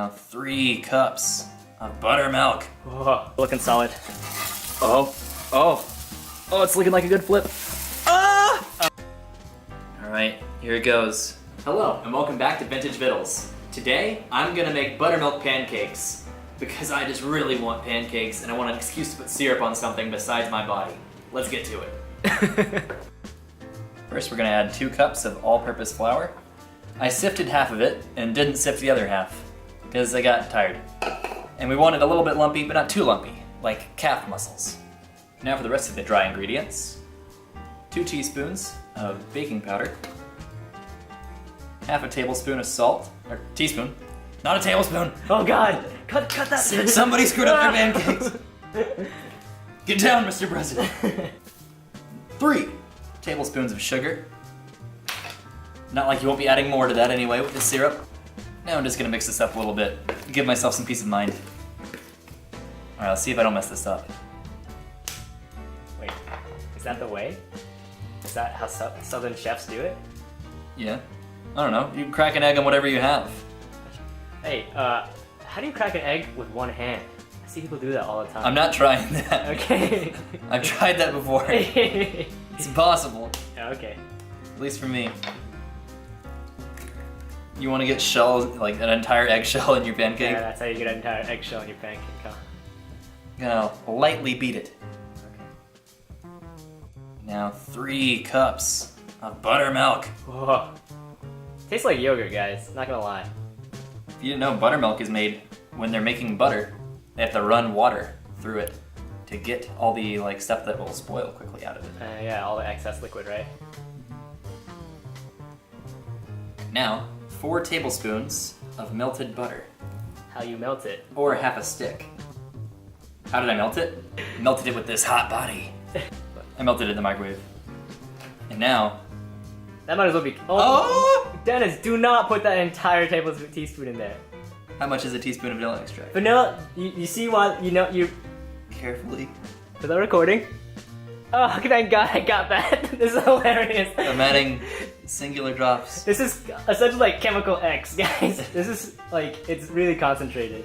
Now 3 cups of buttermilk. Oh, looking solid. Oh, it's looking like a good flip. Ah! All right, here it goes. Hello, and welcome back to Vintage Vittles. Today, I'm gonna make buttermilk pancakes because I just really want pancakes and I want an excuse to put syrup on something besides my body. Let's get to it. First, we're gonna add 2 cups of all-purpose flour. I sifted half of it and didn't sift the other half because I got tired. And we want it a little bit lumpy, but not too lumpy, like calf muscles. Now for the rest of the dry ingredients. 2 teaspoons of baking powder. Half a tablespoon of salt, or teaspoon, not a tablespoon. Oh God, cut that. Somebody screwed up their pancakes. Get down, Mr. President. 3 tablespoons of sugar. Not like you won't be adding more to that anyway with the syrup. Now I'm just gonna mix this up a little bit, give myself some peace of mind. All right, let's see if I don't mess this up. Wait, is that the way? Is that how Southern chefs do it? Yeah, I don't know. You crack an egg on whatever you have. Hey, how do you crack an egg with one hand? I see people do that all the time. I'm not trying that. Okay. I've tried that before. It's impossible. Yeah, okay. At least for me. You want to get shells, like an entire eggshell in your pancake? Yeah, that's how you get an entire eggshell in your pancake, huh? You're gonna lightly beat it. Okay. Now 3 cups of buttermilk. Whoa. Tastes like yogurt, guys. Not gonna lie. If you didn't know, buttermilk is made when they're making butter. They have to run water through it to get all the stuff that will spoil quickly out of it. Yeah, all the excess liquid, right? Now, 4 tablespoons of melted butter. How you melt it. Or half a stick. How did I melt it? Melted it with this hot body. I melted it in the microwave. And now... That might as well be... Oh! Dennis, do not put that entire teaspoon in there. How much is a teaspoon of vanilla extract? Vanilla, you see why, you... Carefully. Is that recording? Oh, thank God I got that. This is hilarious. I'm adding singular drops. This is essentially like Chemical X, guys. This is it's really concentrated.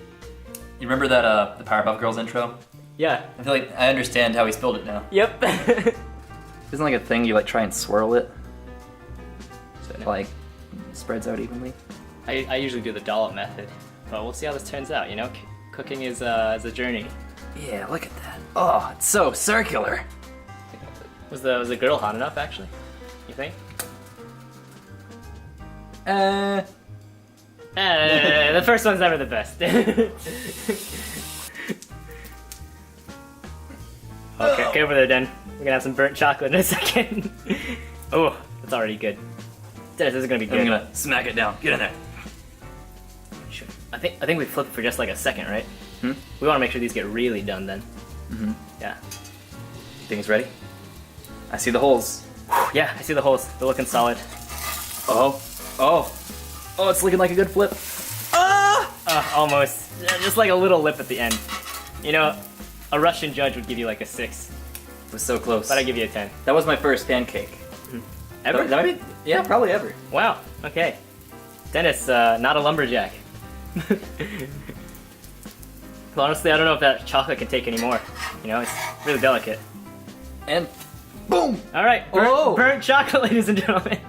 You remember that, the Powerpuff Girls intro? Yeah. I feel like I understand how he spilled it now. Yep. Isn't like a thing you try and swirl it? So it spreads out evenly? I usually do the dollop method, but we'll see how this turns out, you know? Cooking is a journey. Yeah, look at that. Oh, it's so circular. Was the griddle hot enough, actually? You think? The first one's never the best. Okay, get over there, Den. We're gonna have some burnt chocolate in a second. Oh, that's already good. Dennis, this is gonna be good. I'm gonna smack it down. Get in there. I think we flip it for just like a second, right? Hmm? We want to make sure these get really done then. Mm-hmm. Yeah. You think it's ready? I see the holes. Yeah, I see the holes. They're looking solid. Oh, it's looking like a good flip. Ah! Almost. Just like a little lip at the end. You know, a Russian judge would give you like a 6. It was so close. But I give you a 10. That was my first pancake. Ever? That might be, yeah, probably ever. Wow, okay. Dennis, not a lumberjack. Well, honestly, I don't know if that chocolate can take any more. You know, it's really delicate. And boom! Alright, burnt chocolate, ladies and gentlemen.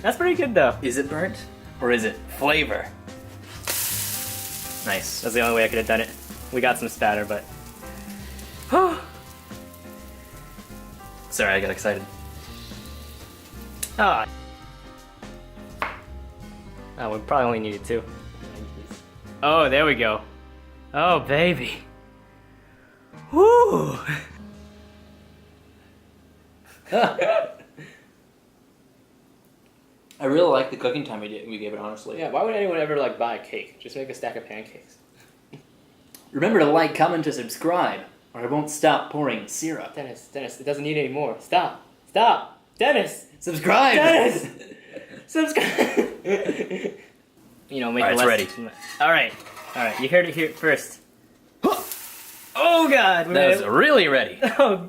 That's pretty good, though. Is it burnt? Or is it flavor? Nice. That's the only way I could have done it. We got some spatter, but... Sorry, I got excited. Ah. Oh, we probably only needed 2. Oh, there we go. Oh, baby. Woo! I really like the cooking time we gave it, honestly. Yeah, why would anyone ever buy a cake? Just make a stack of pancakes. Remember to like, comment, to subscribe, or I won't stop pouring syrup. Dennis, it doesn't need any more. Stop! Dennis! Subscribe! Dennis! Subscribe! You know, make it Alright, it's less... ready. Alright, you heard it here first. Oh God! That was really ready. Oh